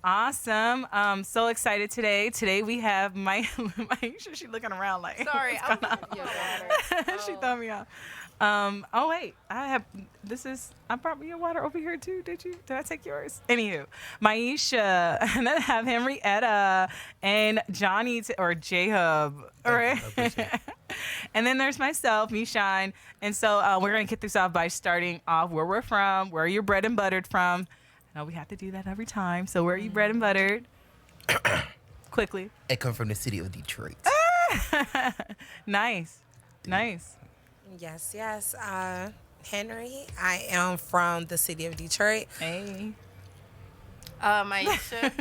Awesome. So excited today. Today we have Myisha. She looking around like. Sorry, what's going your on? water. She threw me off. Oh wait, I brought me your water over here too. Did you? Did I take yours? Anywho, Myisha, and then I have Henrietta and Johnny or J-Hub. All right. And then there's myself, MeShawn. And so we're gonna kick this off by starting off where we're from, where you're bred and buttered from. I know we have to do that every time. So where are you bred and buttered? Quickly. I come from the city of Detroit. Nice. Yes. Henry, I am from the city of Detroit. Hey. Myisha,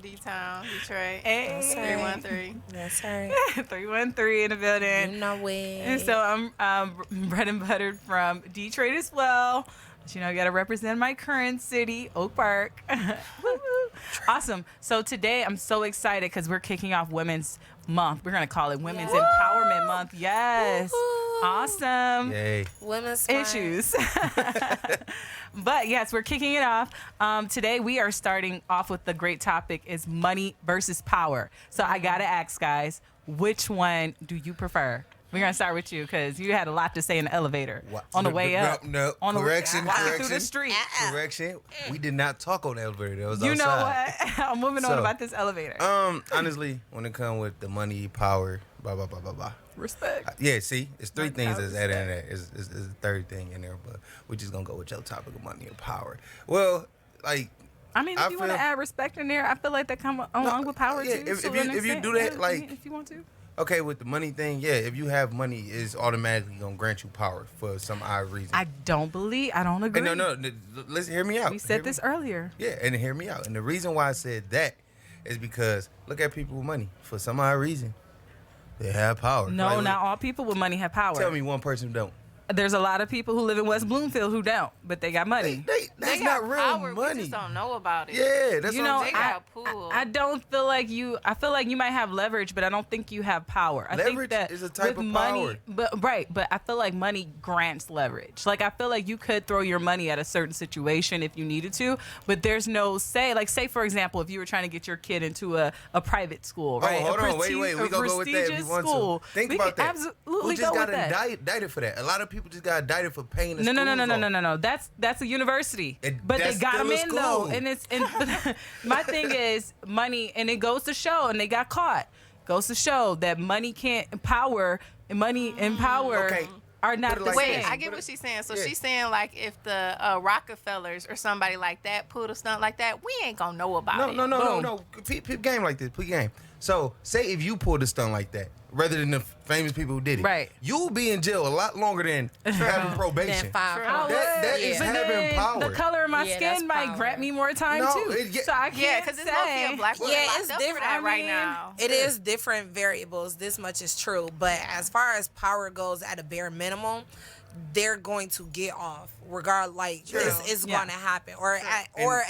D-Town, Detroit. Hey. 313. That's right. 313 in the building. You know it. And so I'm bread and buttered from Detroit as well. But I got to represent my current city, Oak Park. Awesome. So today I'm so excited because we're kicking off Women's Month. We're going to call it Women's Empowerment Month. Yes. Woo-hoo. Awesome. Yay. Women's Issues. But yes, we're kicking it off. Today we are starting off with the great topic is money versus power. So I got to ask guys, which one do you prefer? We're going to start with you because you had a lot to say in the elevator. On the way up. No. On Correction. through the street. Correction. We did not talk on the elevator. That was outside. You know what? I'm moving on about this elevator. Honestly, when it comes with the money, power, blah, blah, blah, blah, blah. Respect. Yeah, see, it's three things that's added in there. Respect. It's the third thing in there, but we're just going to go with your topic of money and power. Well, like... I mean, if you want to add respect in there, I feel like that come along with power yeah, too. If you do that, like... If you want to. Okay, with the money thing, yeah, if you have money, it's automatically going to grant you power for some odd reason. I don't agree. No, listen, hear me out. We said this earlier. Yeah, and hear me out. And the reason why I said that is because look at people with money. For some odd reason, they have power. No, not all people with money have power. Tell me one person who don't. There's a lot of people who live in West Bloomfield who don't, but they got money. That's They not got real power, money. We just don't know about it. Yeah, that's what I'm They saying. got pool. I don't feel like you. I feel like you might have leverage, but I don't think you have power. I think Leverage that is a type with of money, power. but I feel like money grants leverage. Like I feel like you could throw your money at a certain situation if you needed to, but there's no say. Like say for example, if you were trying to get your kid into a private school, right? Oh, hold on, wait. We gonna go with that if you want to. Think about that. Absolutely Who just go got with that. indicted for that? A lot of people just got indicted for paying the No. school. That's a university, but they that's got them still a in though. school. And my thing is money, and it goes to show, and they got caught. Goes to show that money and power Okay. are not Put it the like same. this. I get what she's saying. So Yeah. she's saying like if the Rockefellers or somebody like that pulled a stunt like that, we ain't gonna know about it. No. Peep game like this. Peep game. So, say if you pulled a stunt like that, rather than the famous people who did it, Right. you'll be in jail a lot longer than having probation. Then 5 True. months. That is But having then power. the color of my Yeah, that's skin might power. grant me more time No, too. yeah. So I can't Yeah, because it's say. no black women Yeah, locked it's up different. for that I right mean, now. It is different variables. This much is true. But as far as power goes, at a bare minimum, they're going to get off. Regardless, like True. it's Yeah. going to happen, or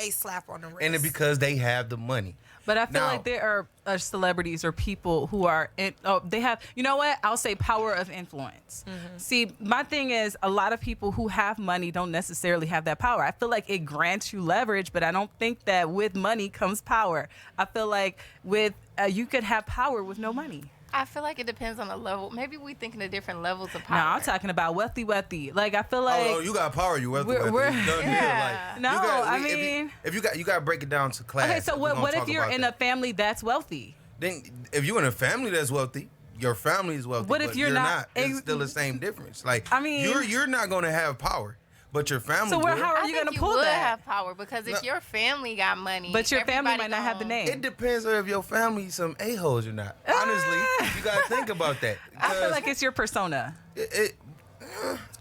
a slap on the wrist. And it's because they have the money. But I feel Now- like there are celebrities or people who are they have, you know what? I'll say power of influence. See, my thing is a lot of people who have money don't necessarily have that power. I feel like it grants you leverage, but I don't think that with money comes power. I feel like with you could have power with no money. I feel like it depends on the level. Maybe we thinking of different levels of power. No, I'm talking about wealthy. Like I feel like Oh, you got power. You wealthy. We're- wealthy. It's done deal. Yeah. Like, No, you got, I if you- mean- if you got to break it down to class. okay. So We're gonna what if talk you're about in that. a family that's wealthy? Then if you're in a family that's wealthy, your family is wealthy. What if but you're not? It's still the same difference. Like I mean- you're not going to have power, but your family. So will. how are I you think going to you pull would that? have power because if No. your family got money, But your family everybody might not have the gonna- name. It depends on if your family some a-holes or not. Honestly, you got to think about that. I feel like it's your persona.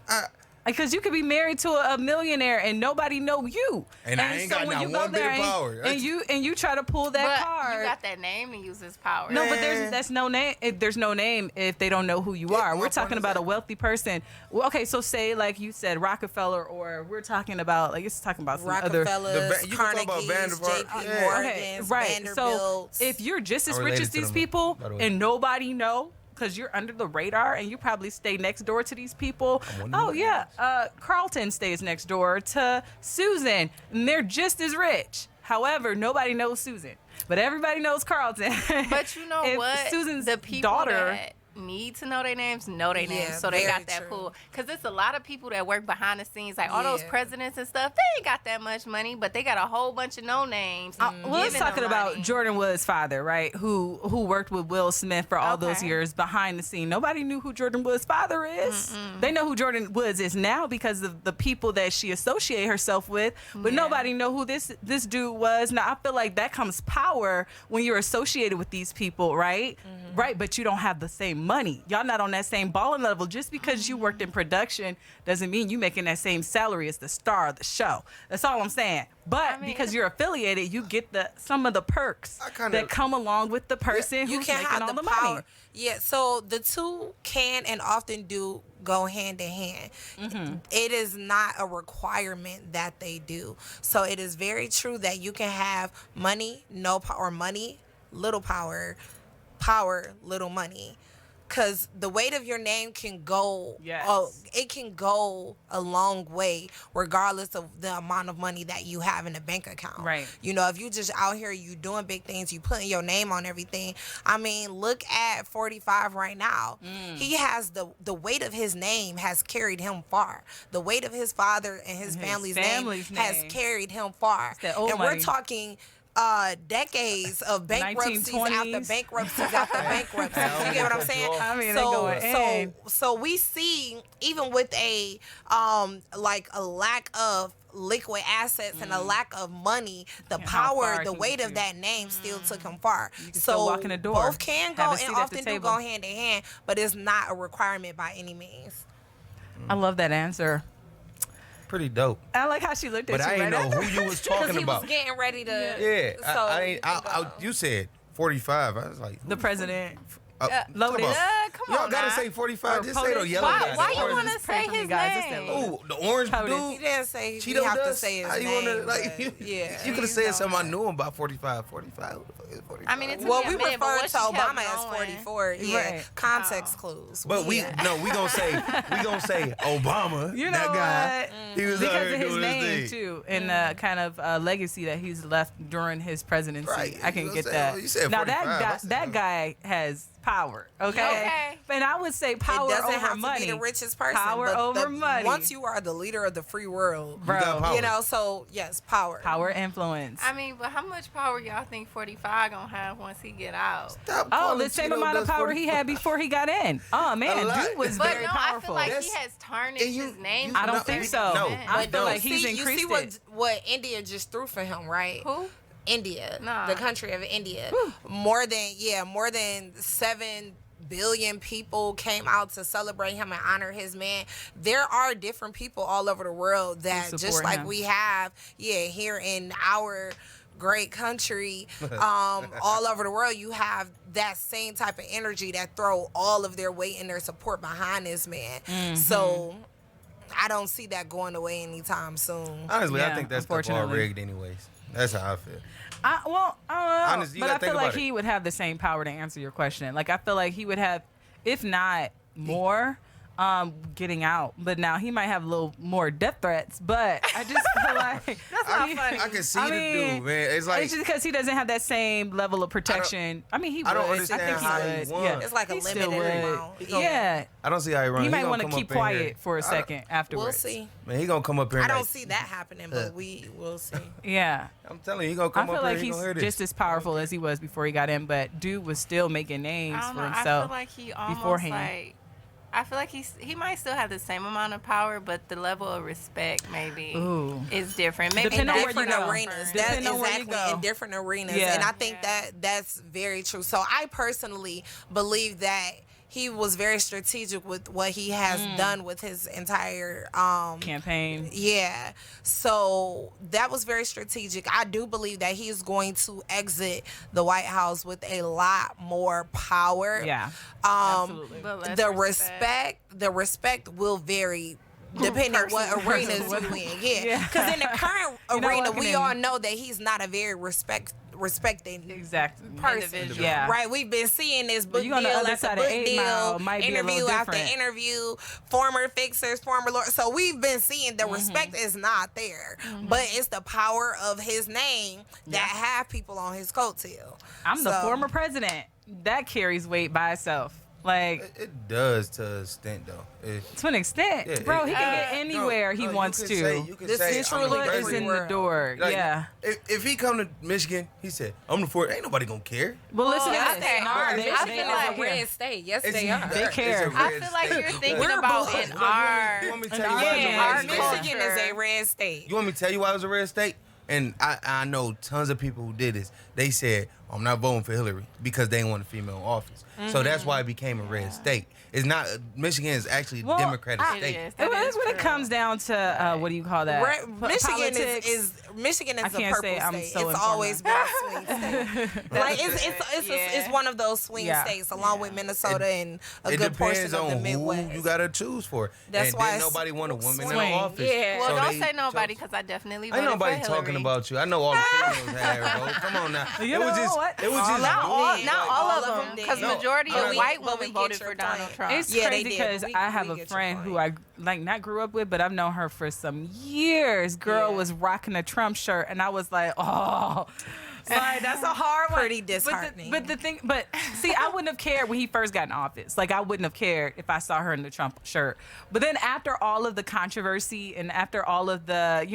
I, Because you could be married to a millionaire and nobody know you. And I ain't got when not you go one bit there of power. And you try to pull that But card. you got that name to use as power. No, but Man. there's no name. There's no name if they don't know who you Yeah, are. my We're point talking is about that- a wealthy person. Well, okay, so say like you said Rockefeller, or we're talking about like it's talking about some other. Rockefellers, you can talk about Carnegies, Vanderbilt. J.P. Yeah. Morgans, Okay, right. So Vanderbilts. if you're just as I'm rich related as to these them, people by the way. and nobody know, because you're under the radar and you probably stay next door to these people. one of Oh them. yeah, Carlton stays next door to Susan, and they're just as rich. However, nobody knows Susan, but everybody knows Carlton. But you know If what? Susan's the people daughter that need to know their names know their Yeah, names, so they very got that true. pool. Because it's a lot of people that work behind the scenes, like all those Yeah. presidents and stuff. They ain't got that much money, but they got a whole bunch of no names. Well, let's talking about Jordan Wood's father, right? Who worked with Will Smith for all those Okay. years behind the scene. Nobody knew who Jordan Wood's father is. They know who Jordan Woods is now because of the people that she associated herself with, but Yeah. nobody know who this dude was. Now I feel like that comes power when you're associated with these people, right? Right, but you don't have the same money. Y'all not on that same balling level. Just because you worked in production doesn't mean you making that same salary as the star of the show. That's all I'm saying. But because you're affiliated, you get some of the perks that come along with the person You who's can making have all the the power. money. Yeah, so the two can and often do go hand in hand. It is not a requirement that they do. So it is very true that you can have money, no power, or money, little power, power, little money. Because the weight of your name can go, it can go a long way regardless of the amount of money that you have in the bank account. Right. You know, if you just out here, you doing big things, you putting your name on everything. I mean, look at 45 right now. He has the weight of his name has carried him far. The weight of his father and his family's name has carried him far. that old And money. we're talking decades of bankruptcies after 1920s. bankruptcies after bankruptcies. You get what I'm saying? I mean, they going in. So we see, even with a like a lack of liquid assets and a lack of money, the how far power, it the can weight get of you. that name still took him far. can So still walk in the door, both can have go a seat and at the often do table. go hand in hand, but it's not a requirement by any means. I love that answer. Pretty dope. I like how she looked at But you. I didn't right know after. who you was Because talking he about. was getting ready to. Yeah, So I ain't. You said 45. I was like, The president. Loaded. Lotus. Come Y'all on gotta now. say 45. Or Just say the POTUS. yellow guy. Why the you orange- want to Just say pray for me, his guys. It's name? that Ooh, the orange POTUS. He dude. didn't say Cheeto we have to dust. say his How you name. wanna, like, but yeah, you could have said something I knew him about 45. 45. Who the fuck is 45? I mean, it's Well, took we me a minute, but refer what to she kept Obama as going. 44. Yeah, Right. context clues. But we Yeah. gonna say Obama. You know that guy. what? He was out Because here of his doing name his thing. too, and the kind of legacy that he's left during his presidency. Right. I can You get know what I'm that. saying? You said Now that 45. I guy, said, that guy has power. Okay. Okay. And I would say power It doesn't over have money. to be the richest person. Power but over money. Once you are the leader of the free world, Bro. got power. you know, so yes, power. Power, influence. I mean, but how much power y'all think 45 gonna have once he get out? Stop Oh, calling the same Cheeto amount of dust power he 45. had before he got in. Oh man, A lot. dude was But very no, powerful. I feel like he That's- has tarnished and you- his name. you- I don't No, think we- so. no, I we feel don't. like he's you increased see it. what India just threw for him, right? Who? India, Nah. the country of India. More than 7 billion people came out to celebrate him and honor his man. There are different people all over the world that Who just support like him. we have, here in our great country, all over the world, you have that same type of energy that throw all of their weight and their support behind this man. Mm-hmm. So I don't see that going away anytime soon. Honestly, I Yeah, think that's stuff all unfortunately. rigged anyways. That's how I feel. I don't know. Honestly, you but gotta I think feel like about it. he would have the same power to answer your question. Like I feel like he would have, if not more, getting out. But now he might have a little more death threats. But I just feel like that's not funny. I can see I the mean, dude, man. It's like it's just because he doesn't have that same level of protection. I mean, he would. I don't I understand think he how he would. won. Yeah. It's like a He still limited would. amount. Yeah. I don't see how he runs. He might gonna want to come keep up in here. quiet for a second afterwards. We'll see. Man, he gonna come up here. I and don't like, see that happening, but we will see. Yeah. I'm telling you, he gonna I come feel up like here. He he's gonna hear this. just as powerful as he was before he got in, but dude was still making names I don't for know. I himself. feel like he almost beforehand. like. I feel like he might still have the same amount of power, but the level of respect maybe Ooh. is different. Maybe Depending on where you different go. arenas. Depending That's on where you exactly go. in different arenas. Yeah. And I think that's very true. So I personally believe that he was very strategic with what he has done with his entire Campaign. yeah. So that was very strategic. I do believe that he's going to exit the White House with a lot more power. Yeah. Absolutely. But less The respect will vary depending on what arenas you in. Yeah. Yeah. Because in the current You're not arena, walking we in. all know that he's not a very respecting Exactly. person. Individual. Yeah. Right, we've been seeing this book you deal on the other after side of book 8 Mile, deal, might be a little interview after different. interview, former fixers, former lord. So we've been seeing the respect is not there, but it's the power of his name that have people on his coattail. I'm the So- former president. That carries weight by itself. Like, It does to an extent, though. to an extent. Yeah, Bro, he can get no, anywhere he no, you wants can to. say- you can This say, is I'm the truly Foot is president. in the door. Like, yeah. If he come to Michigan, he said, "I'm the fourth." Ain't nobody gonna care. Well, listen, yes, to they this. are. They- I they feel are like here. red state. Yes, It's- they are. They care. it's a I red feel like state. you're thinking We're about blue. in You our. want me to tell And you why our it's a Yeah, red our state? culture. Michigan is a red state. You want me to tell you why it was a red state? And I know tons of people who did this. They said, I'm not voting for Hillary because they didn't want a female in office. So that's why it became a red state. It's not, Michigan is actually a Well, Democratic I- It state. is. Well, That that's is when it true. comes down to what do you call that? Michigan Politics. is Michigan I is a can't purple say I'm state. so It's always been a swing state. Like it's one of those swing Yeah. states, along with Minnesota and a It good portion depends of the on Midwest. who you gotta choose for. That's and why then it's nobody want a woman in swing. office. Yeah. Well, So don't they say nobody chose- because I definitely Ain't voted nobody for talking Hillary. about you. I know all the females had her vote. Come on now. You it was know just, what? it was All just of Not them all, did. not Like, all all of of them, them because did. majority No, of white but we women get voted your for Donald point. Trump. It's Yeah, they crazy did, because but we I have get a your friend point. who I like not grew up with, but I've known her for some years. Girl Yeah. was rocking a Trump shirt, and I was like, oh. Like, that's a hard one. Pretty disheartening. But see, I wouldn't have cared when he first got in office. Like, I wouldn't have cared if I saw her in the Trump shirt. But then after all of the controversy and after all of the,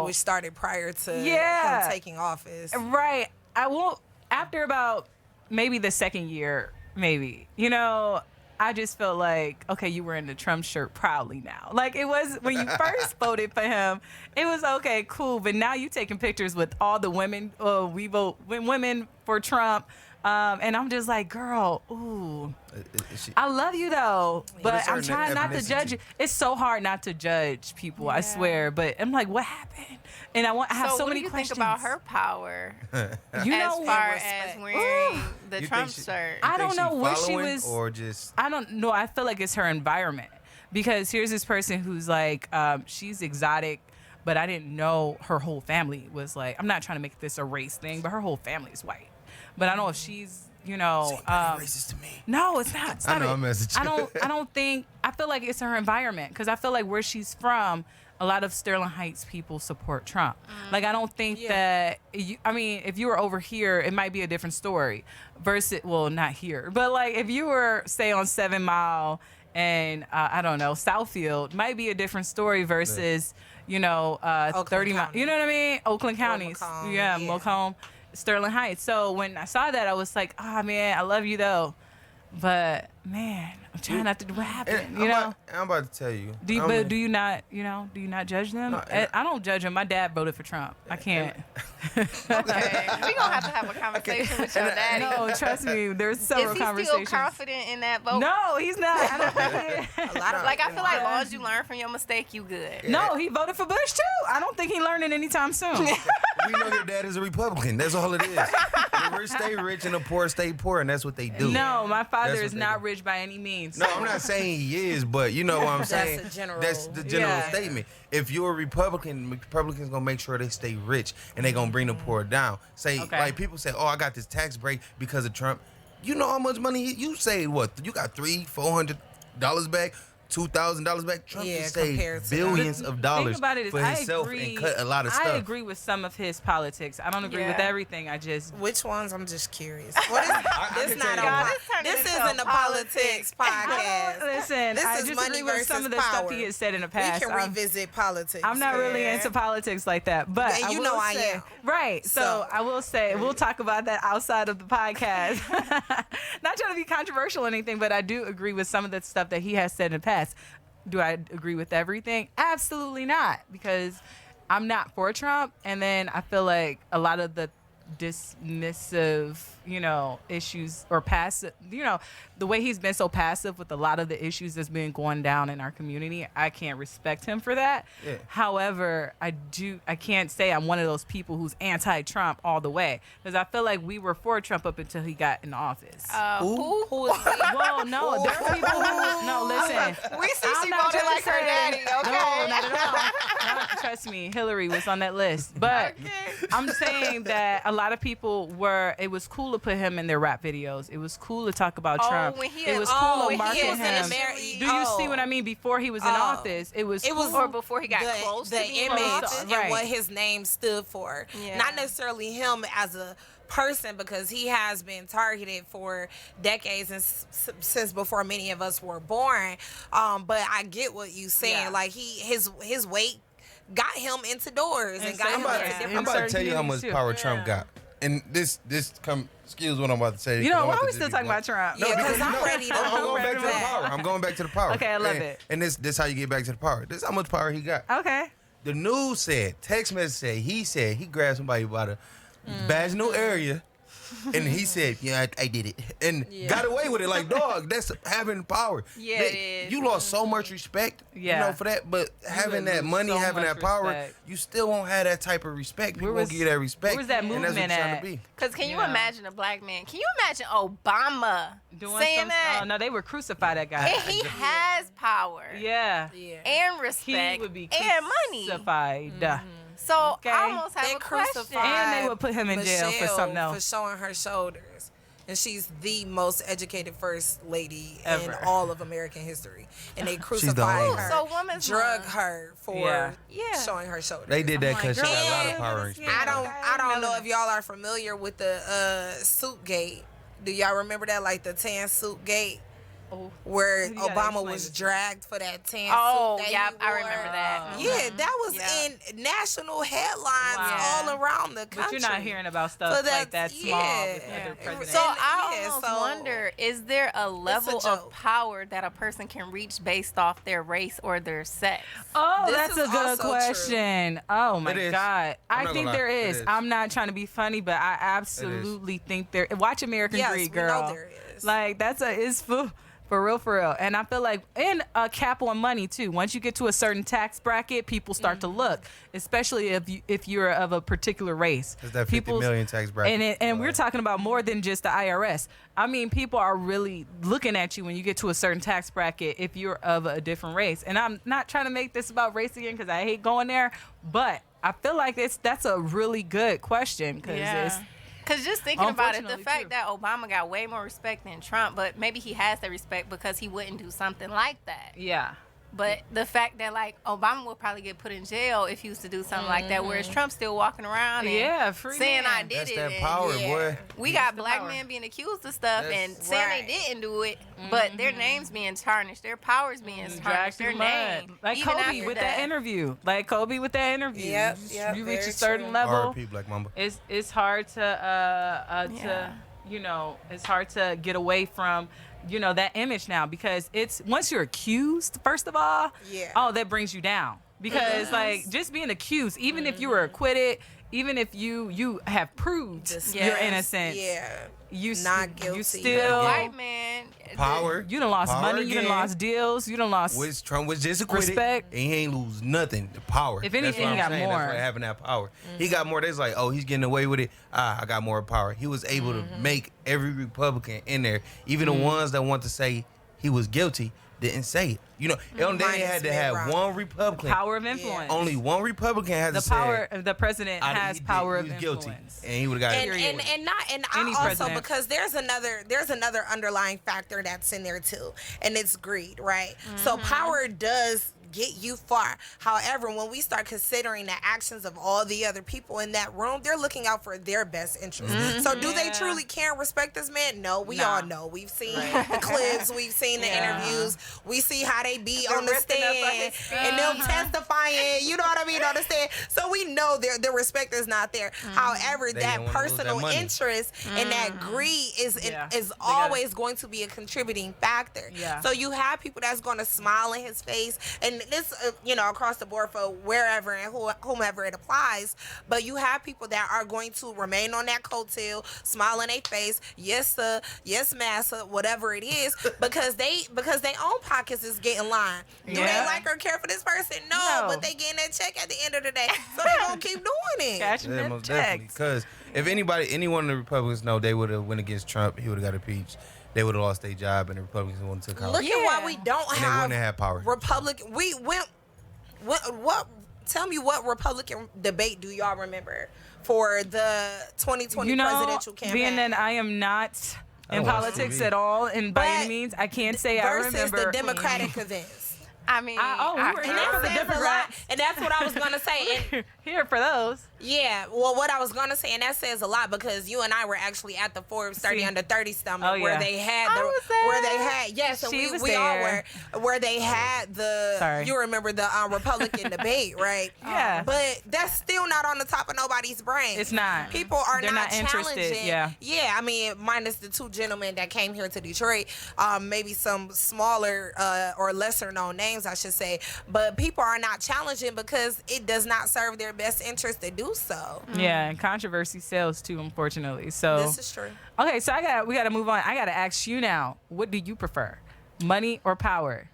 which started prior to Yeah. him taking office. right, I won't, after about maybe the second year, maybe, I just felt like, okay, you were in the Trump shirt proudly now. Like, it was, when you first voted for him, it was okay, cool. But now you taking pictures with all the women, women for Trump. And I'm just like, girl, ooh. I love you though, but it's I'm certain trying not to ethnicity. judge you. It's so hard not to judge people, I swear. But I'm like, what happened? And I have so what many do you questions. think about her power You as know, far respect. as wearing the You think Trump she- shirt? I don't know what she following was. or just I don't know. I feel like it's her environment because here's this person who's like, she's exotic, but I didn't know her whole family was like. I'm not trying to make this a race thing, but her whole family is white. But I don't know if she's, racist to me. no, it's not. It's I not know, it. I'm messing with you. I don't think. I feel like it's her environment because I feel like where she's from, a lot of Sterling Heights people support Trump. Like I don't think that. If you were over here, it might be a different story. Versus, well, not here, but like if you were say on 7 Mile and I don't know Southfield, might be a different story versus 30 Mile. County. You know what I mean? Oakland County. Macomb, Yeah, yeah. Macomb. Sterling Heights. So when I saw that, I was like, oh man, I love you though. But man, I'm trying not to do what happened. I'm about to tell you. Do you, I'm but a- do you not, do you not judge them? No, and I don't judge them. My dad voted for Trump. I can't. Okay, we gonna have to have a conversation with your daddy. No, trust me. There's Is several he still conversations. confident in that vote? No, he's not. I don't think A lot of Like I feel like as long as you learn from your mistake, you good. No, he voted for Bush too. I don't think he learning anytime soon. We know your dad is a Republican. That's all it is. The rich stay rich and the poor stay poor, and that's what they do. No, my father That's is what they not do. rich by any means. No, I'm not saying he is, but you know what I'm That's saying. a general- That's the general Yeah. statement. If you're a Republican, Republicans gonna make sure they stay rich and they gonna bring the poor down. Say Okay. like people say, oh, I got this tax break because of Trump. You know how much money you saved? What you got $300-$400 back? $2,000 back. Trump Yeah, just saved compared to billions The of dollars thing about it is, for I himself agree, and cut a lot of stuff. I agree with some of his politics. I don't agree with Yeah. everything. I just Which ones? I'm just curious. What is this? can Not tell you. on. This turned This into isn't a politics podcast. listen. This I is just money agree with some versus of the stuff power. he has said in the We past. can revisit politics. I'm not really Yeah. into politics like that, but And I you will know I say, am. right. So So- I will say we'll talk about that outside of the podcast. Not trying to be controversial or anything, but I do agree with some of the stuff that he has said in the past. Do I agree with everything? Absolutely not, because I'm not for Trump, and then I feel like a lot of the dismissive, issues or passive, the way he's been so passive with a lot of the issues that's been going down in our community, I can't respect him for that. Yeah. However, I can't say I'm one of those people who's anti-Trump all the way, because I feel like we were for Trump up until he got in office. Who is Well, no, there are people who, no, listen. We see I'm she not voted trying to like her say- daddy, okay? No, not at all. trust me, Hillary was on that list. But I'm saying that a lot of people it was cool to put him in their rap videos. It was cool to talk about Trump. It was cool to market him. Do you see what I mean? Before he was in office, it was cool. Or before he got close to the being image office. and what his name stood for. Yeah. Not necessarily him as a person, because he has been targeted for decades and since before many of us were born. But I get what you saying. Yeah. Like his weight got him into doors and got him into different. I'm about to tell you how much Certain power communities, Trump got. And excuse what I'm about to say. You know, why are we to still be talking blunt. about Trump? Yeah, because because I'm ready to I'm going back go to the back. power. I'm going back to the power. Okay, I love and, it. And this how you get back to the power. This is how much power he got. Okay. The news said, text message said he grabbed somebody by the vaginal area. And he said, "Yeah, I did it," and got away with it. Like, dog, that's having power. Yeah, it is. You lost so much respect, for that. But having that lose money, so having much that power, respect. you still won't have that type of respect. People Where won't was- give you that respect. where was that and that's what movement you're trying at? to be. Because can you Yeah. imagine a black man? Can you imagine Obama Doing saying some, that? Oh no, they would crucify that guy. And he has power Yeah. and He respect would be and money. crucified. So Okay. I almost have They a question. crucified And they would put him in jail for Michelle something else. for showing her shoulders. And she's the most educated first lady in Ever. all of American history. And they the crucified only her, one. So woman's drug month. her for Yeah. showing her shoulders. They did that like, because she got a lot of girl, power and respect. I don't know if y'all are familiar with the suit gate. Do y'all remember that, like the tan suit gate? Where You gotta Obama explain was it. dragged for that tan Oh, suit. that yeah, he I wore. remember that. Yeah, that was Yeah. in national headlines Wow. all around the country. But you're not hearing about stuff So like that that's- small yeah. with other Yeah. presidents. So And- I yeah, almost so- wonder, is there a level of joke. power that a person can reach based off their race or their sex? Oh, This that's is a good also true. question. Oh my It is. God. I'm I not think gonna there lie. It is. is. I'm not trying to be funny, but I absolutely think there. Watch American Yes, Greed, we girl. know there is. Like it's for real. And I feel like, and a cap on money too. Once you get to a certain tax bracket, people start to look, especially if you're of a particular race. It's that 50 million tax bracket. And we're talking about more than just the IRS. I mean, people are really looking at you when you get to a certain tax bracket if you're of a different race. And I'm not trying to make this about race again because I hate going there, but I feel like that's a really good question because it's. Because just thinking about it, the Unfortunately, fact true. that Obama got way more respect than Trump, but maybe he has the respect because he wouldn't do something like that. Yeah. But the fact that, like, Obama would probably get put in jail if he used to do something like that, whereas Trump's still walking around and Yeah, free saying, man. I did That's it. that and power, yeah. boy. we got the black power. men being accused of stuff That's and saying right. they didn't do it, but their names being tarnished, their powers being Dragged tarnished, through their mud. name. Like even Kobe after with that interview. Like Kobe with that interview. Yep, You- yep, you reach very a certain true. level. R.I.P. Black Mamba. It's hard to Yeah. it's hard to get away from that image now because it's once you're accused, first of all, Yeah. oh, that brings you down because like just being accused, even if you were acquitted, even if you have proved Just- your Yes. innocence, Yeah. you Not you guilty. still White man. Power. you done lost Power money, you done again. lost deals, you done lost. Which Trump was just acquitted. Respect. And he ain't lose nothing. The power. If That's anything, what he I'm got saying. more. That's why having that power. He got more. That's like, oh, he's getting away with it. I got more power. He was able to make every Republican in there, even the ones that want to say he was guilty, didn't say it. They Minus had to Mitt have Romney. one Republican. Power of influence. Only one Republican has the to say power. The president has power of he was influence. guilty, and he would have got And it. Any I also president. because there's another underlying factor that's in there too, and it's greed, right? So power does get you far. However, when we start considering the actions of all the other people in that room, they're looking out for their best interest. So do they Yeah. truly care and respect this man? No, we Nah. all know. We've seen the clips, we've seen the interviews, we see how they be on the ripping up on stand his speech. and them testifying, you know what I mean, on the stand. So we know the respect is not there. However, They that didn't wanna lose that personal money. interest and that greed is Yeah. is They always going to be a contributing factor. Yeah. So you have people that's going to smile in his face, and this, across the board for wherever and whomever it applies. But you have people that are going to remain on that coattail, smile in their face, yes sir, yes massa, whatever it is, because they own pockets is getting lined. Do they Yeah. like or care for this person? No, No. but they getting that check at the end of the day, so they gonna keep doing it. Cashing Yeah, them most definitely. checks. Because if any one of the Republicans know they would have went against Trump, he would have got impeached. They would have lost their job, and the Republicans wouldn't have took out. Look at why we don't And they wouldn't have have had power. Republican. We went. What tell me what Republican debate do y'all remember for the 2020 presidential campaign? Being that I am not in watch politics TV. at all, and by But any means, I can't say I versus remember. the Democratic events. I mean, we were And here for the that says a lot. Democrats. And that's what I was gonna say. And Here for those. yeah, well, what I was gonna say, and that says a lot because you and I were actually at the Forbes 30 See. under 30 summit Oh, where yeah. they had I the was there. where they had yes, and She was we all there. were where they had the Sorry. you remember the Republican debate, right? Yeah. But that's still not on the top of nobody's brain. It's not. People are They're not interested, challenging. yeah. Yeah, I mean, minus the two gentlemen that came here to Detroit, maybe some smaller or lesser known names, I should say. But people are not challenging because it does not serve their best interest to do so. Yeah, and controversy sells too, unfortunately. So This is true. okay, so we gotta move on. I gotta ask you now, what do you prefer? Money or power?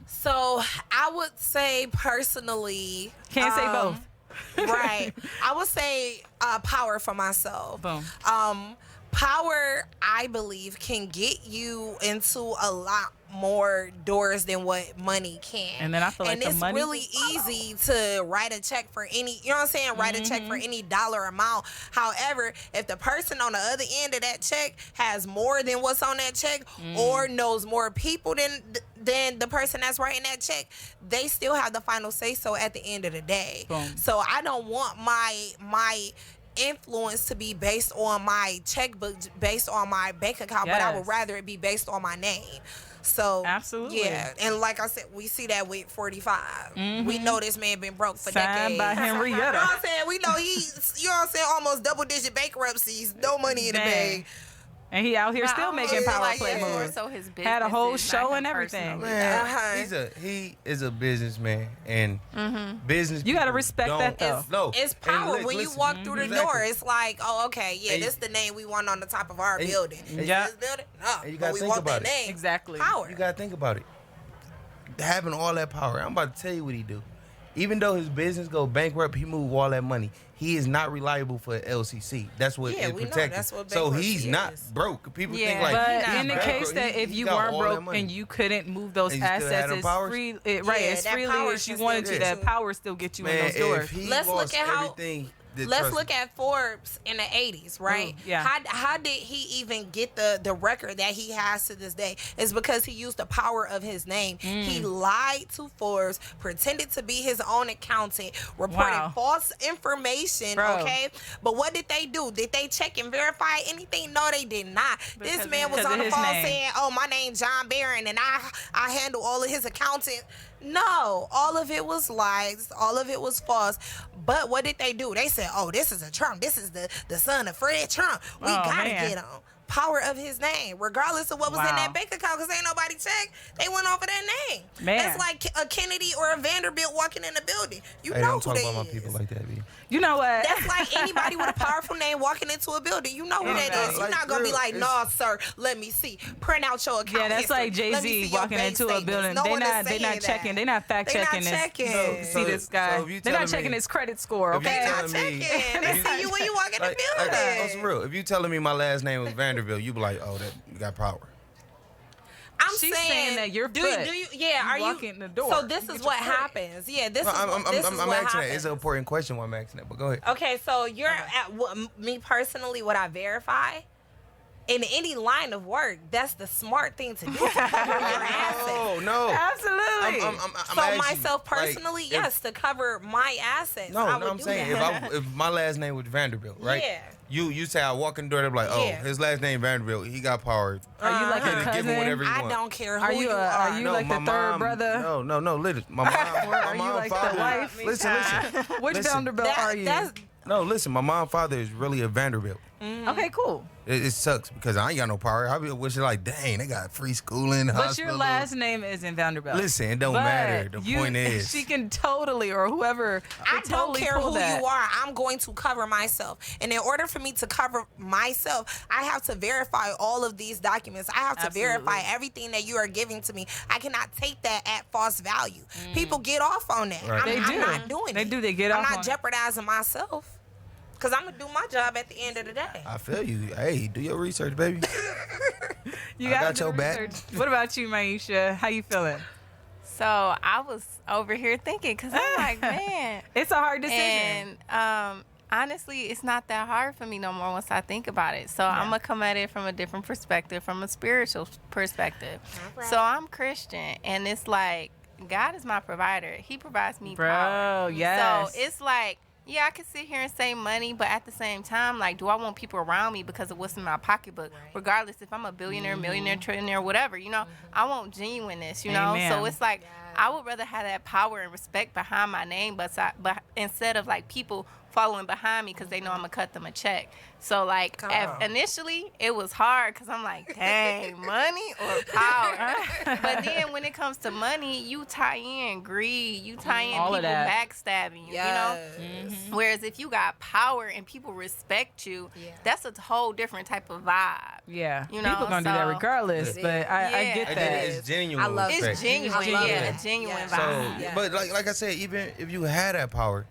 So I would say personally, Can't say both. right? I would say power for myself. Boom. Power, I believe, can get you into a lot more doors than what money can. And then I feel like and the it's money- really easy to write a check for any, you know what I'm saying? Write a check for any dollar amount. However, if the person on the other end of that check has more than what's on that check or knows more people than the person that's writing that check, they still have the final say so at the end of the day. Boom. So I don't want my influence to be based on my checkbook, based on my bank account, but I would Yes. rather it be based on my name. So Absolutely. yeah, and like I said, we see that with 45. We know this man been broke for Signed decades. by Henrietta. You know what I'm saying? We know he's, you know what I'm saying, almost double-digit bankruptcies, no money in the Dang. bank. And he out here Not still only making Yeah, power like, play yeah. moves. So his business Had a whole is show not and him everything. personally. Man, he is a businessman, and business. You gotta people respect don't- that, though. No, It's and power. li- When you listen, walk through the exactly. door, it's like, oh, okay, yeah, And this the name we want on the top of our and- building. and- Is Yeah. this building? No, And you but gotta we think want about that it. name. Exactly. Power. You gotta think about it. Having all that power, I'm about to tell you what he do. Even though his business go bankrupt, he move all that money. He is not reliable for LCC. That's what Yeah, it we know. protects. That's what So bankruptcy he's not is. broke. People think Yeah, like, But he's in the bankrupt. case that if He you got weren't all that broke money. and you couldn't move those And you still had assets them as powers? freely, Yeah, as that freely power as you can wanted still to, get that you. power still get you in Man, those doors. if he Let's look lost at how- everything, Let's look at Forbes in the 80s, right? Ooh, yeah. How did he even get the record that he has to this day? It's because he used the power of his name. He lied to Forbes, pretended to be his own accountant, reported Wow. false information, Bro. okay? But what did they do? Did they check and verify anything? No, they did not. This man was because on of the his phone name. saying, oh, my name's John Barron, and I handle all of his accounting. No, all of it was lies. All of it was false. But what did they do? They said, oh, this is a Trump. This is the son of Fred Trump. We Oh, gotta man. get him. Power of his name, regardless of what was in Wow. that bank account, because ain't nobody checked. They went off of that name. Man. That's like a Kennedy or a Vanderbilt walking in the building. You Hey, know don't who talk they about my is. people like that, B. You know what? That's like anybody with a powerful name walking into a building. You know who that Anybody. is. You're Like, not gonna be real, like, it's- "No, sir. Let me see. Print out your account." Yeah, that's history. like Let me see Jay-Z your walking bank into a statements." building. No They one is not saying that. checking. They not fact They not checking this. checking. See this guy. so if you They're not telling checking me- his credit score. if you Okay. They not telling me- checking. They if see you when you walk in the Like, building. that's real. If you telling me my last name was Vanderbilt, you be like, oh, that you got power. I'm She's saying that your do, foot, do you? Yeah, you are walk you? in the door, So this you is get what your foot. happens. Yeah, this No, is I'm what this is I'm what asking that. happens. It's an important question why I'm asking that, but go ahead. Okay, so you're at me personally. What I verify in any line of work, that's the smart thing to do. To cover your assets. Oh, no. Absolutely. I'm So asking, myself like, personally, if- yes, to cover my assets. No, I no, would I'm do saying that. if my last name was Vanderbilt, right? Yeah. You say I walk in the door, they're like, oh, Yeah. his last name Vanderbilt, he got power. Are you like Give a him cousin? whatever you I want. don't care who Are you you a- are. are you like the my third mom, brother? No, literally. My mom, Or my are you mom, like the father. wife? Listen. Which Listen. Vanderbilt are you? No, listen. My mom, father is really a Vanderbilt. Okay, cool. It sucks because I ain't got no power. I be wishing like, dang, they got free schooling. But hospitals. your last name isn't Vanderbilt. Listen, it don't But matter. The point is, she can totally, or whoever, I can don't totally care pull who that. you are. I'm going to cover myself. And in order for me to cover myself, I have to verify all of these documents. I have to Absolutely. verify everything that you are giving to me. I cannot take that at false value. People get off on that. Right. They I'm do. not doing They it. do. They get I'm off not on it. jeopardizing myself. Because I'm going to do my job at the end of the day. I feel you. Hey, do your research, baby. You I gotta got do your the back. research. What about you, Myisha? How you feeling? So I was over here thinking, because I'm like, man. It's a hard decision. And honestly, it's not that hard for me no more once I think about it. So I'm going to come at it from a different perspective, from a spiritual perspective. Right. So I'm Christian, and it's like, God is my provider. He provides me power. Yes. So it's like, yeah, I can sit here and say money, but at the same time, like, do I want people around me because of what's in my pocketbook? Right. Regardless if I'm a billionaire, millionaire, trillionaire, whatever, you know, I want genuineness, you know? Amen. So it's like, I would rather have that power and respect behind my name, but instead of, like, people following behind me because they know I'm going to cut them a check. So, like, initially, it was hard because I'm like, dang, money or power? But then when it comes to money, you tie in greed. You tie in all people backstabbing you, you know? Whereas if you got power and people respect you, that's a whole different type of vibe. Yeah. You know? People going to do that regardless, but I get that. It's genuine. I love respect. It's genuine, a genuine vibe. So, but like I said, even if you had that power,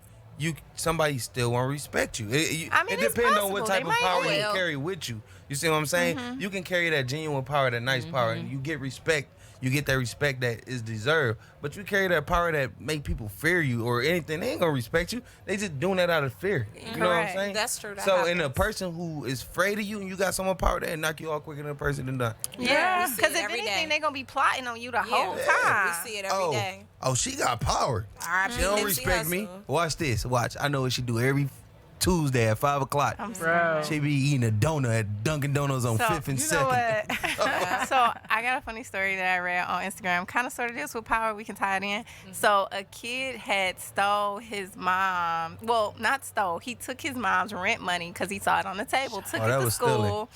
somebody still won't respect you. It depends on what type of power you carry with you. You see what I'm saying? You can carry that genuine power, that nice power, and you get respect. You get that respect that is deserved. But you carry that power that make people fear you or anything, they ain't gonna respect you. They just doing that out of fear. You know what I'm saying? That's true. So in a person who is afraid of you and you got someone power, that knock you off quicker than a person than done. Yeah, because if anything, they're gonna be plotting on you the whole time. We see it every day. Oh, she got power. She don't respect me. Watch this. Watch. I know what she do every Tuesday at 5 o'clock. Bro. She be eating a donut at Dunkin' Donuts on 5th and 2nd. So I got a funny story that I read on Instagram. Kind of sort of deals with power. We can tie it in. So a kid had stole his mom. Well, not stole. He took his mom's rent money because he saw it on the table. Took it to school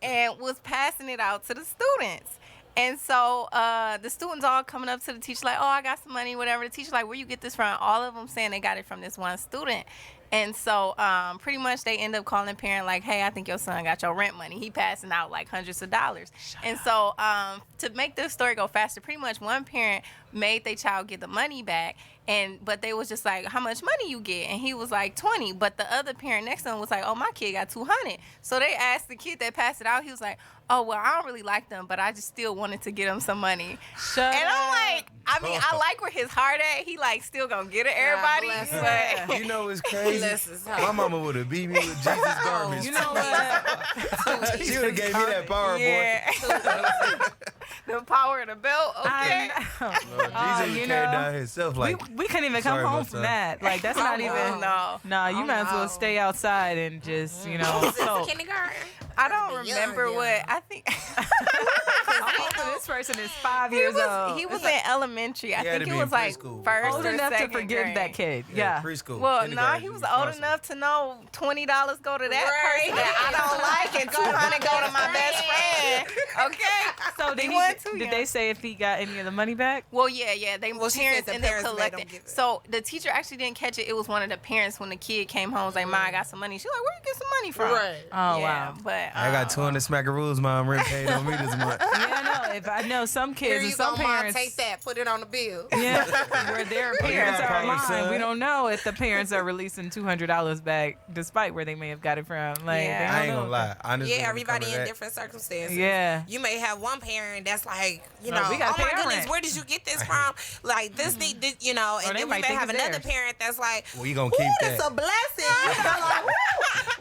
and was passing it out to the students. And so the students all coming up to the teacher like, oh, I got some money, whatever. The teacher like, where you get this from? All of them saying they got it from this one student. And so pretty much they end up calling the parent like, hey, I think your son got your rent money. He passing out like hundreds of dollars. And so to make this story go faster, pretty much one parent made their child get the money back. But they was just like, how much money you get? And he was like 20. But the other parent next to him was like, oh, my kid got 200. So they asked the kid that passed it out. He was like, oh, well, I don't really like them, but I just still wanted to get him some money. And I'm like, I mean, I like where his heart at. He like still gonna get it, everybody. But you know what's crazy? My mama would have beat me with Jesus garments. You know what? She would have gave me that power, boy. The power of the belt, okay? Jesus would carry down himself like. We couldn't even come home from that. Like that's not even. No, you might as well stay outside and just So kindergarten. I don't remember what I think. This person is 5 years old. He was in elementary. I think it was like first old or enough to second forgive grade. that kid. Yeah. Preschool. Well, no, he was old enough to know $20 go to that person that I don't like and 200 go to my best friend. Okay. So did they say if he got any of the money back? Well, yeah. Parents ended up collecting. So the teacher actually didn't catch it. It was one of the parents when the kid came home. Was like, "Mom, I got some money." She's like, "Where you get some money from?" Right. Oh wow. But I got 200 smackaroos. Mom rent paid on me this month. Yeah, no. If I know some kids and some parents take that, put it on the bill. Yeah, where their parents got are a problem, lying. son. We don't know if the parents are releasing $200 back, despite where they may have got it from. Like, Yeah. they don't I ain't know. gonna lie. Honestly, Yeah, everybody when it in comes to different circumstances. Yeah. You may have one parent that's like, we got oh my parent. goodness, where did you get this from? Like this need this, and they then we might may think have it's another theirs. parent that's like, Well, you gonna ooh, keep that's that. a blessing. Like, woo,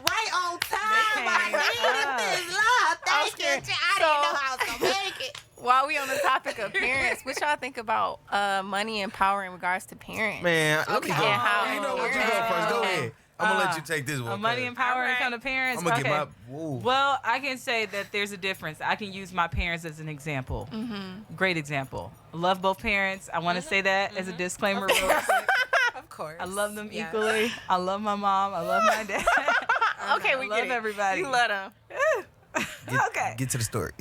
right on time. I needed this love. Thank you. I didn't know how I was gonna make it. while we on the topic of parents, what y'all think about money and power in regards to parents? Man, let me go. And how You know what? You go first. Go ahead. I'm gonna let you take this one. Money and power in front of parents. I'm gonna Okay. get my. Whoa. Well, I can say that there's a difference. I can use my parents as an example. Great example. Love both parents. I want to say that as a disclaimer. Real quick. Of course. I love them equally. I love my mom. I love my dad. Okay, we love get it. everybody. You love them. Okay. Get to the story.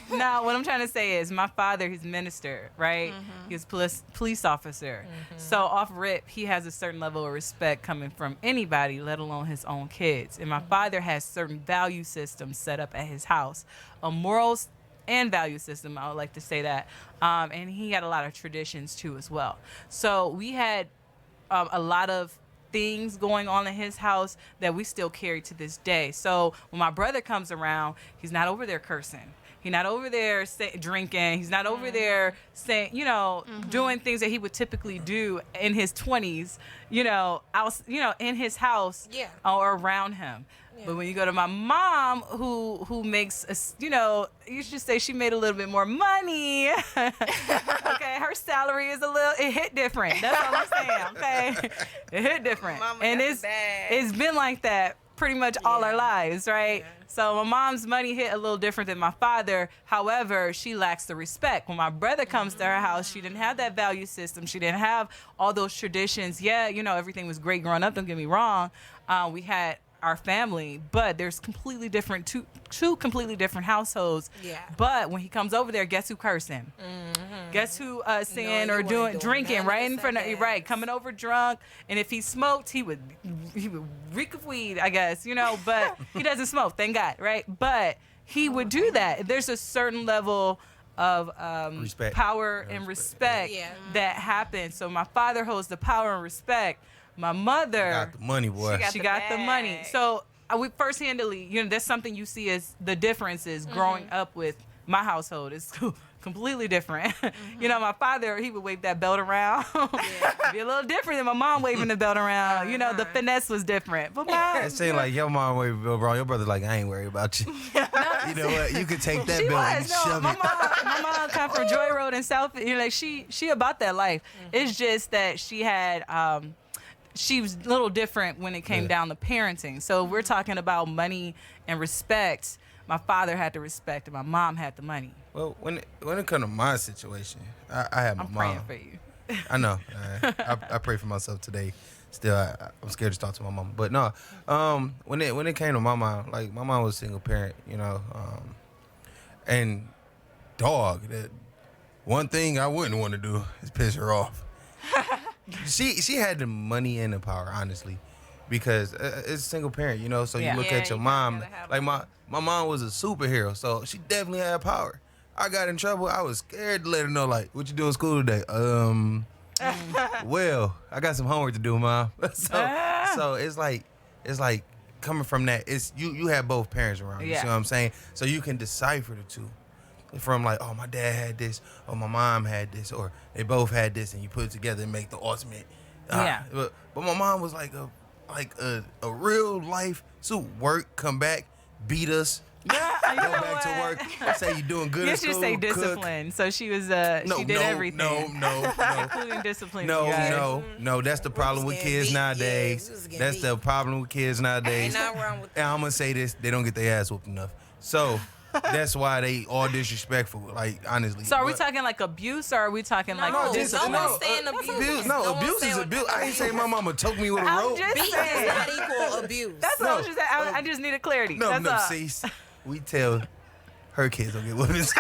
No, what I'm trying to say is my father, he's minister, right? He's police officer. So off rip, he has a certain level of respect coming from anybody, let alone his own kids. And my father has certain value systems set up at his house, a morals and value system, I would like to say that. And he had a lot of traditions too as well. So we had a lot of things going on in his house that we still carry to this day. So when my brother comes around, he's not over there cursing. He's not over there drinking. He's not over there saying, doing things that he would typically do in his 20s, in his house or around him. Yeah. But when you go to my mom, who makes, you should say she made a little bit more money. Okay, her salary is it hit different. That's all I'm saying. Okay, it hit different, Mama, and it's been like that pretty much all our lives, right? Yeah. So my mom's money hit a little different than my father. However, she lacks the respect. When my brother comes to her house, she didn't have that value system. She didn't have all those traditions. Yeah, everything was great growing up. Don't get me wrong. We had our family, but there's completely different two completely different households. Yeah. But when he comes over there, guess who cursing? Mm-hmm. Guess who saying or drinking right in front of you? Right, coming over drunk. And if he smoked, he would reek of weed, I guess, But he doesn't smoke, thank God, right? But he would do that. There's a certain level of power and respect that happens. So my father holds the power and respect. My mother got the money, boy. She got the money. So we first-handedly, that's something you see as the differences growing up with my household. It's completely different. My father, he would wave that belt around. Be a little different than my mom waving the belt around. The finesse was different. But it seemed like your mom waving the belt around. Your brother's like, I ain't worried about you. You know what? You can take that belt and shove it. My mom come from Joy Road in South. She about that life. It's just that she had. She was a little different when it came down to parenting. So we're talking about money and respect. My father had the respect, and my mom had the money. Well, when it comes to my situation, I have my mom. I'm praying for you. I know. I pray for myself today. Still, I'm scared to talk to my mom. But no, when it came to my mom, like my mom was a single parent, and that one thing I wouldn't want to do is piss her off. She had the money and the power, honestly, because it's a single parent, So you look at your mom, like my mom was a superhero, so she definitely had power. I got in trouble. I was scared to let her know, like, what you do in school today? Well, I got some homework to do, Mom. So it's like coming from that. It's you have both parents around. You see what I'm saying? So you can decipher the two. From like, oh, my dad had this, or my mom had this, or they both had this, and you put it together and make the ultimate. But my mom was like a real life work, come back, beat us, go back to work, say you're doing good at school. You should say discipline. So she was she did everything. No, including discipline. No. That's the problem with kids nowadays. That's the problem with kids nowadays. Ain't nothing wrong with that. And I'm gonna say this: they don't get their ass whooped enough. So. That's why they all disrespectful, like, honestly. So are we talking like abuse, or are we talking like discipline? No one's saying abuse. No, abuse is abuse. I ain't saying my mama choked me with a rope. Beating is not equal abuse. That's what I was just saying. I just needed clarity. See, we tell her kids don't get whippings.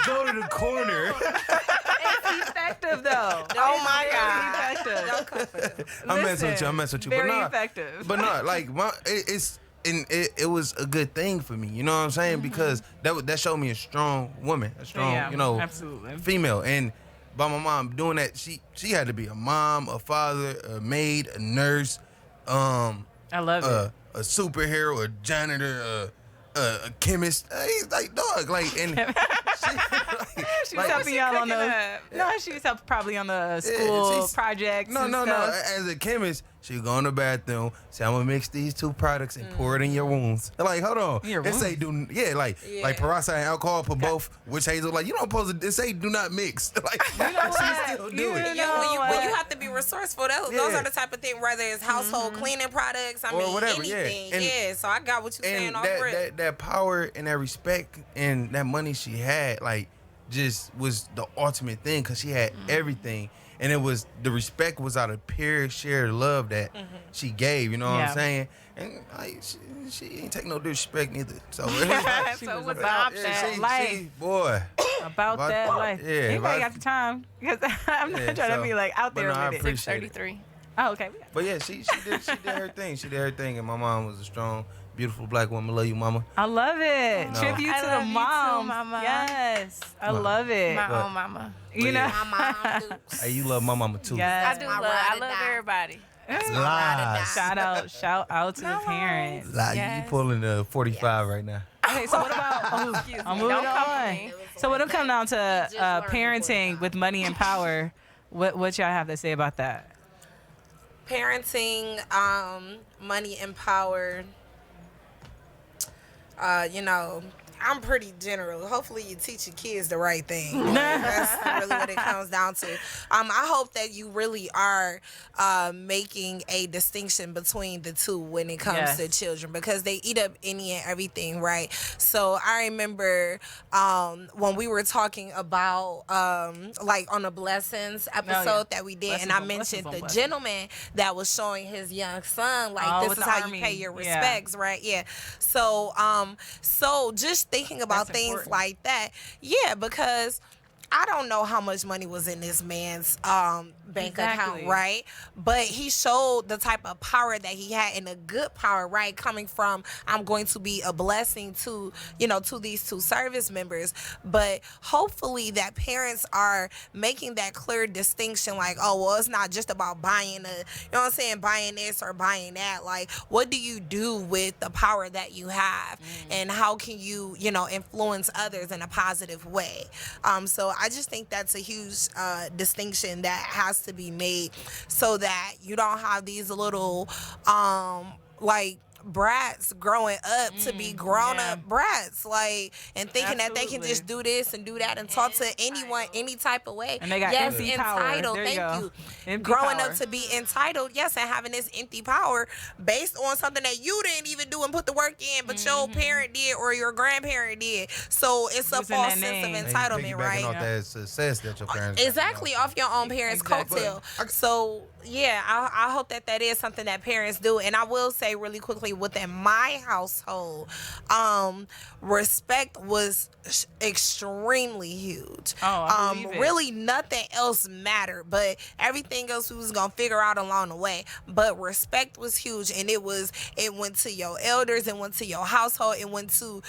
Go to the corner. It's effective, though. Oh, my God. Effective. Don't comfort them. I'm messing with you. Very effective. But no, like, and it was a good thing for me, you know what I'm saying? Because that showed me a strong woman, a strong, absolutely. female. And by my mom doing that, she had to be a mom, a father, a maid, a nurse, I love it. A superhero, a janitor, a chemist. He's like, dog, like, and she was helping y'all on the. No, she was helping probably on the school projects. No. As a chemist, she would go in the bathroom, say, I'm gonna mix these two products and pour it in your wounds. Like, hold on. It say like peroxide and alcohol for both, which Hazel, like, you don't supposed to, it say do not mix. Like, she still do it. When you have to be resourceful, those are the type of thing, whether it's household cleaning products, or whatever, anything. So I got what you're saying already. That power and that respect and that money she had, like, just was the ultimate thing, because she had everything. And it was, the respect was out of pure shared love that she gave, you know what I'm saying? And like, she ain't take no disrespect neither. So she was about that life. About that life. Yeah. Anybody got the time? Because I'm not trying to be like out there with it. 6:33. Oh, okay. But yeah, she did her thing. She did her thing, and my mom was a strong, beautiful black woman. Love you, mama. I love it. No. Tribute to the mom. Mama. Yes, I love it. My own mama. You know, my mom. Hey, you love my mama too. Yes. I love everybody. Lies. Shout out to the parents. You pulling the 45 right now. Okay, so what about? Excuse I'm me. moving Don't come for on. me. So when it comes down to just learned parenting with money and power, what y'all have to say about that? Parenting, money and power. You know, I'm pretty general. Hopefully you teach your kids the right thing. That's really what it comes down to. I hope that you really are making a distinction between the two when it comes to children, because they eat up any and everything, right? So I remember when we were talking about like on the blessings episode that we did, and I mentioned the gentleman that was showing his young son, like, this is how you pay your respects, right? Yeah. So so just thinking about things like that, because I don't know how much money was in this man's bank account, right? But he showed the type of power that he had, and a good power, right? Coming from, I'm going to be a blessing to, to these two service members. But hopefully that parents are making that clear distinction, like, oh, well, it's not just about buying buying this or buying that. Like, what do you do with the power that you have? And how can you, influence others in a positive way? So I just think that's a huge distinction that has to be made, so that you don't have these little like brats growing up to be grown up brats, like, and thinking that they can just do this and do that and talk to anyone any type of way. And they got empty entitled. Power. Thank you. Empty growing power. up to be entitled, and having this empty power based on something that you didn't even do and put the work in, but your parent did or your grandparent did. So it's a false sense of entitlement, right? Off that success that your parents exactly off your own parents' coattail. So I hope that is something that parents do. And I will say really quickly, within my household, respect was extremely huge. I believe it. Really nothing else mattered, but everything else we was gonna figure out along the way. But respect was huge, and it went to your elders, it went to your household, it went to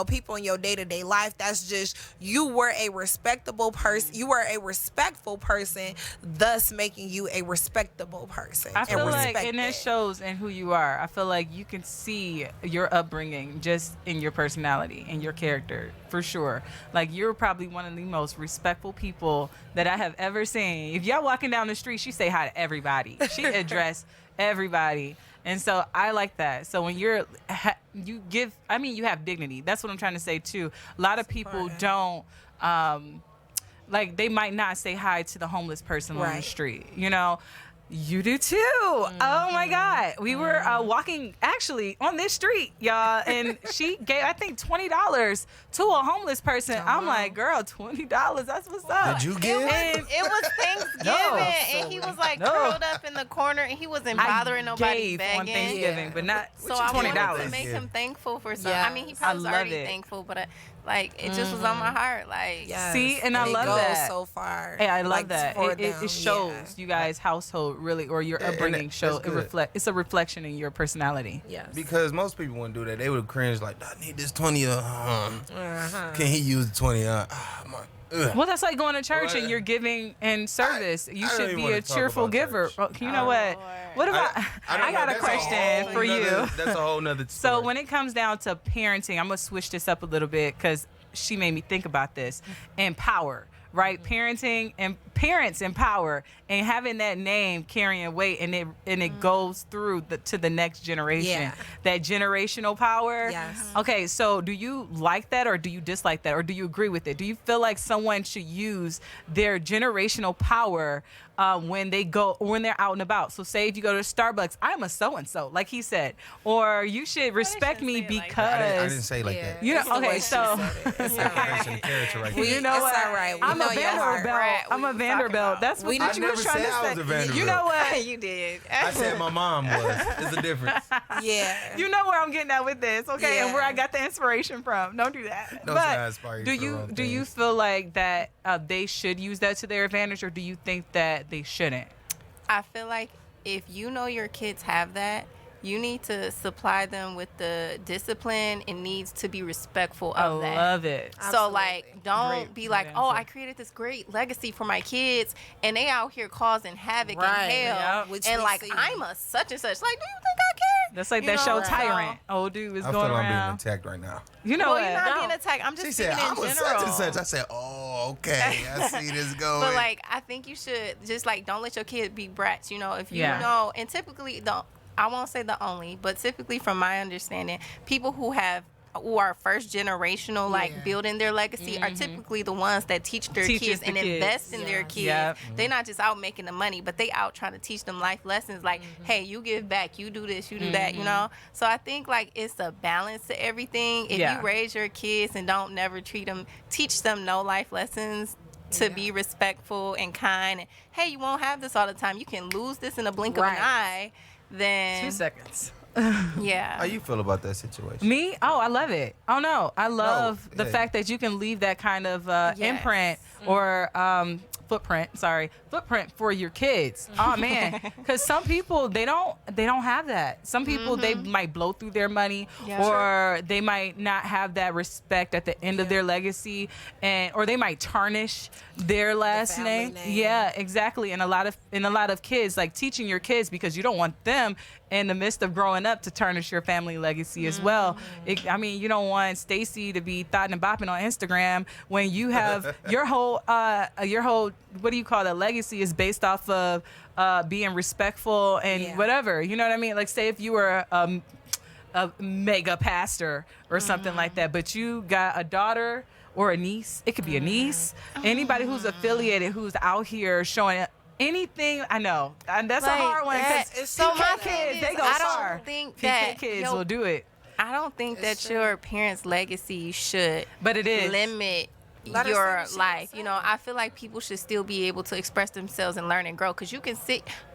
people in your day-to-day life. That's just, you were a respectable person, you were a respectful person, thus making you a respectable person. I feel like, and it shows in who you are. I feel like you can see your upbringing just in your personality and your character, for sure. Like, you're probably one of the most respectful people that I have ever seen. If y'all walking down the street, she say hi to everybody. She address everybody. And so I like that. So when you have dignity. That's what I'm trying to say too. A lot of people don't, like, they might not say hi to the homeless person on the street, You do too. Oh my God. We were walking actually on this street, y'all, and she gave, I think, $20 to a homeless person. I'm like, girl, $20, that's what's up. Did you give it? It was Thanksgiving, and he was like curled up in the corner, and he wasn't bothering nobody begging. On Thanksgiving, but not so I $20. wanted to make him thankful for something. I mean, he probably was already thankful, but it just was on my heart. Like, see, and I love that. So far. Yeah, I love that. It shows you guys' household really, or your upbringing shows. It's a reflection in your personality. Yes. Because most people wouldn't do that. They would cringe like, I need this 20. Can he use the 20? Well, that's like going to church and you're giving in service. You should be a cheerful giver. You know what? What about? I got a question for you. That's a whole nother story. So when it comes down to parenting, I'm gonna switch this up a little bit because she made me think about this. And power, right? Parenting and parents in power, and having that name carrying weight, and it goes through to the next generation. Yeah. That generational power. Yes. Okay, so do you like that, or do you dislike that, or do you agree with it? Do you feel like someone should use their generational power when they're out and about? So say if you go to Starbucks, I'm a so-and-so, like he said, or you should respect me because I didn't say it like that. Okay, so It's all right. Character right you know what? It's all right. I'm a Vanderbilt. That's what I you never were trying said to I say. was a Vanderbilt. You know what? you did. I said my mom was. There's a difference. Yeah. You know where I'm getting at with this, okay? Yeah. And where I got the inspiration from. Don't do that. Don't say I inspire you do for the you wrong do you things. feel like that they should use that to their advantage, or do you think that they shouldn't? I feel like if you know your kids have that, you need to supply them with the discipline and needs to be respectful of that. I love it. So, like, don't Great. be like, Good oh, answer. I created this great legacy for my kids, and they out here causing havoc Right. and hell. Yep. Which And, we like, see. I'm a such and such. Like, do you think I care? That's like that show Tyrant. Old dude was going around. I feel I'm being attacked right now. You know well, you're not being attacked. I'm just speaking in general. Such and such. I said, oh, okay. I see this going. But like, I think you should just like don't let your kid be brats. You know, if you know, and typically I won't say the only, but typically from my understanding, people who are first generational, like building their legacy, are typically the ones that teach their kids and invest in their kids. Yep. They're not just out making the money, but they out trying to teach them life lessons like, hey, you give back, you do this, you do that, you know? So I think like it's a balance to everything. If you raise your kids and don't never teach them no life lessons, to be respectful and kind, and hey, you won't have this all the time. You can lose this in a blink of an eye. Then 2 seconds. Yeah. How you feel about that situation? Me? Oh, I love it. Oh no, I love the fact that you can leave that kind of imprint or footprint for your kids. Oh man, because some people they don't have that. Some people they might blow through their money, or they might not have that respect at the end of their legacy, or they might tarnish their last name. Yeah, exactly. And a lot of kids, like teaching your kids, because you don't want them in the midst of growing up to tarnish your family legacy as well. I mean, you don't want Stacy to be thotting and bopping on Instagram when you have your whole what do you call that, legacy is based off of being respectful and whatever. You know what I mean? Like, say if you were a mega pastor or something like that, but you got a daughter or a niece. It could be a niece. Anybody who's affiliated, who's out here showing anything. I know, and that's like, a hard one because so my kids, they go far. Don't think PK that kids will do it. I don't think that your parents' legacy should, but it is limit your life. You know, I feel like people should still be able to express themselves and learn and grow. Because you can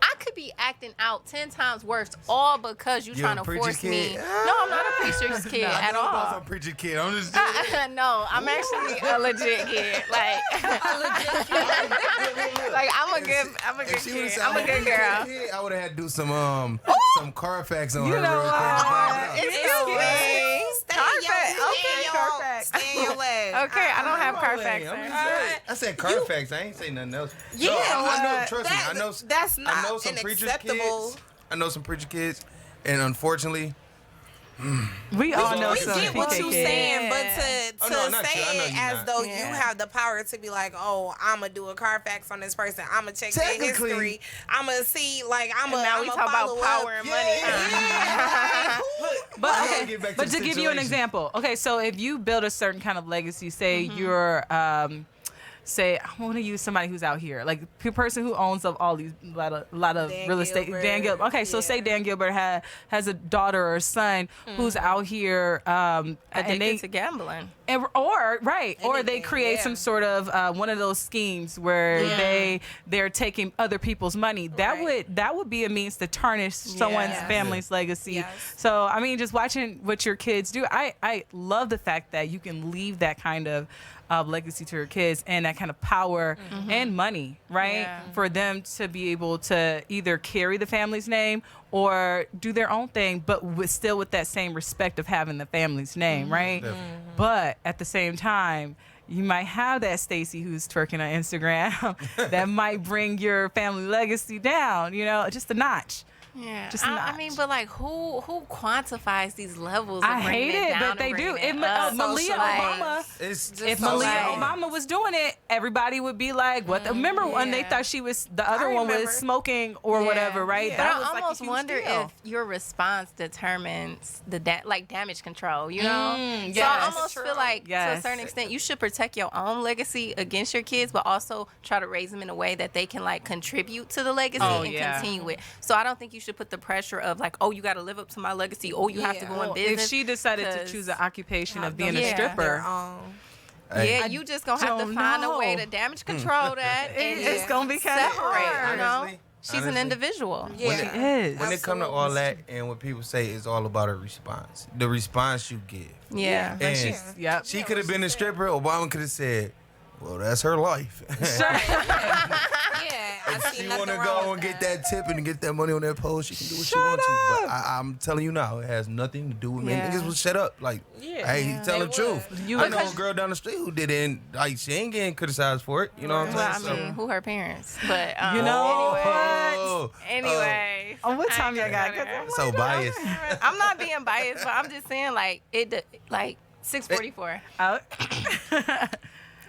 I could be acting out 10 times worse, all because you trying to force me. No, I'm not a preacher's kid at all. I'm a preacher kid. I'm just no, I'm actually a legit kid. Like a legit kid. Like I'm a good kid. I'm a good girl. I would have had to do some Carfax on her. You know what? It's Carfax. Stay in your leg. Okay, I don't have Carfax. I said Carfax. I ain't say nothing else. Yeah, no, I know. Trust me. I know. That's not I know some preacher kids. I know some preacher kids, and unfortunately, we all know some get what PK you're kids. saying, but to say it as though you have the power to be like, oh, I'm gonna do a Carfax on this person. I'm gonna check their history. I'm gonna see, like, now we talk about power and money. But to give you an example, okay, so if you build a certain kind of legacy, say you're say I want to use somebody who's out here, like the person who owns of all these lot of real estate. Gilbert. Dan Gilbert. Okay, so say Dan Gilbert has a daughter or a son who's out here addicted to gambling, or they create some sort of one of those schemes where they're taking other people's money. That would be a means to tarnish someone's family's legacy. Yes. So I mean, just watching what your kids do, I love the fact that you can leave that kind of legacy to your kids and that kind of power and money, right? Yeah. For them to be able to either carry the family's name or do their own thing, but still with that same respect of having the family's name, right? But at the same time, you might have that Stacy who's twerking on Instagram that might bring your family legacy down, just a notch. Yeah, I mean, but like, who quantifies these levels? I hate it, but they do. If Malia Obama was doing it, everybody would be like, "What?" Remember when they thought she was the other one was smoking or whatever, right? Yeah. That but was I almost wonder if your response determines the damage control. You know, so I almost feel like to a certain extent, you should protect your own legacy against your kids, but also try to raise them in a way that they can like contribute to the legacy and continue it. So I don't think you should put the pressure of like, oh, you got to live up to my legacy. Oh, you have to go in business. If she decided to choose the occupation of being a stripper, you just gonna have to find a way to damage control that. It's gonna be kind of hard. You know, she's an individual. Yeah, she is. When it comes to all that, and what people say, it's all about a response. The response you give. Yeah. And she could have been a stripper. Obama could have said, well, that's her life. If she want to go and get that tip and get that money on that post, she can do what she wants to. But I'm telling you now, it has nothing to do with me. Niggas will shut up. Like, hey, tell the truth. I know a girl down the street who did it, and like, she ain't getting criticized for it. You know what I'm saying? I mean, who her parents? But you know what? Anyway. Oh, what time y'all got? So biased. I'm not being biased, but I'm just saying like 6:44. Oh.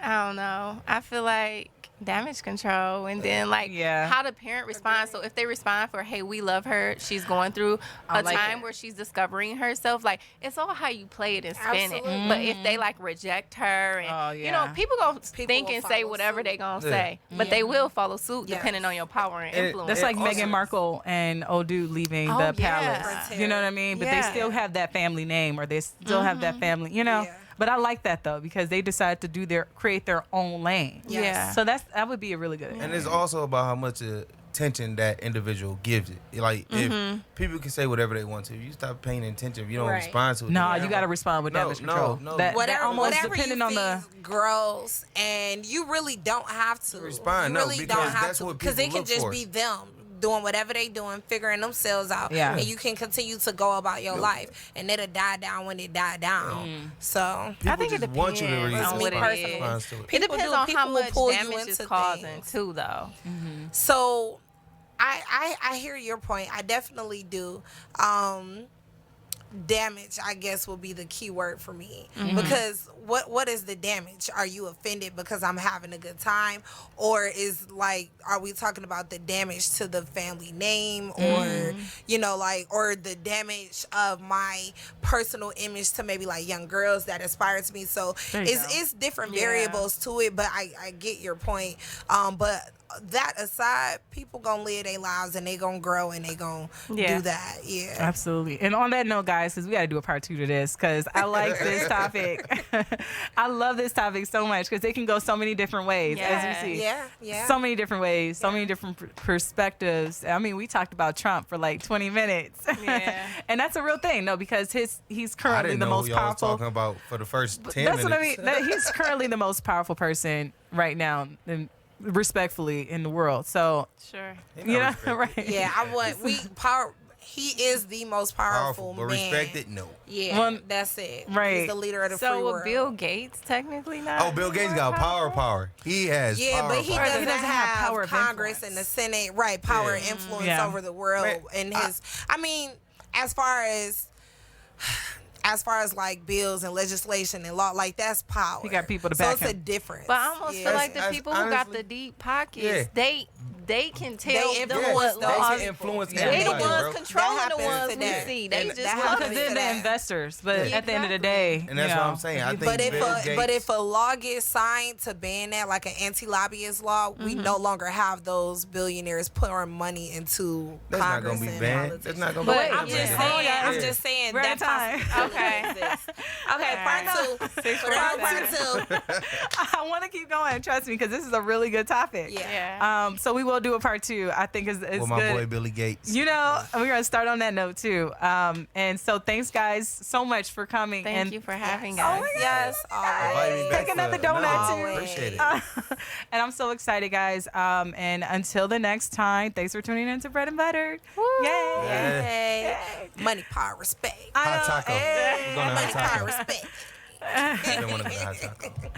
I don't know. I feel like damage control, and then how the parent responds. So if they respond for, hey, we love her, she's going through a time where she's discovering herself, like it's all how you play it and spin it. But if they reject her, and you know, people gonna think and say whatever they gonna say, but they will follow suit depending on your power and influence. That's like Meghan Markle and old dude leaving the palace. You know what I mean? But they still have that family name, or they still have that family, you know. But I like that though, because they decide to create their own lane. Yeah. So that would be a really good. And it's also about how much attention that individual gives it. Like if people can say whatever they want to, if you stop paying attention, if you don't respond to it. No, you got to respond with damage control. No. That almost whatever depending you on the grows, and you really don't have to respond. You really don't have that's to, what because it can just for. be them doing whatever they doing, figuring themselves out, and you can continue to go about your life, and it'll die down when it die down. So people I think it just want you to depends on what it is. It depends on how much damage it's causing too, though. So I hear your point. I definitely do. Damage, I guess, will be the key word for me, because what is the damage? Are you offended because I'm having a good time, or are we talking about the damage to the family name, or or the damage of my personal image to maybe young girls that aspire to me? So it's different variables to it, but I get your point. But that aside, people gonna live their lives, and they gonna grow, and they gonna do that. Yeah, absolutely. And on that note, guys, because we got to do a part 2 to this, because I like this topic. I love this topic so much, because it can go so many different ways, as we see. Yeah. So many different ways, so many different perspectives. I mean, we talked about Trump for 20 minutes. Yeah. And that's a real thing, because he's currently the most powerful. Was talking about for the first 10 minutes. That's what I mean. He's currently the most powerful person right now, and respectfully, in the world. So sure, right? Yeah, he is the most powerful but man. Respected, no. Yeah, that's it. Right. He's the leader of the free world. So Bill Gates technically not? Oh, Bill Gates got power. He has power. But he doesn't have power Congress and the Senate, right? Power and influence over the world. And as far as bills and legislation and law, that's power. He got people to back him. So it's a difference. But I almost feel like the people who got the deep pockets, they can tell they the what laws. They can influence They the everybody, ones controlling the ones we see. They just because they're the investors. But at the end of the day, and that's what I'm saying. I think but if a law gets signed to ban that, like an anti-lobbyist law, we no longer have those billionaires pouring money into Congress and politics. That's not going to be banned. I'm just saying that time. Okay, part 2. Part 2. I want to keep going. Trust me, because this is a really good topic. Yeah. So we will do a part 2. I think it's with my good. boy Billy Gates. We're gonna start on that note too. And so thanks guys so much for coming. Thank you for having us. Oh yes, always. Take another donut too. Appreciate it. And I'm so excited, guys. And until the next time, thanks for tuning in to Bread and Butter. Yay! Money, power, respect. Hot taco. We're going to Money, hot taco. power, respect. I don't want to go to hot taco.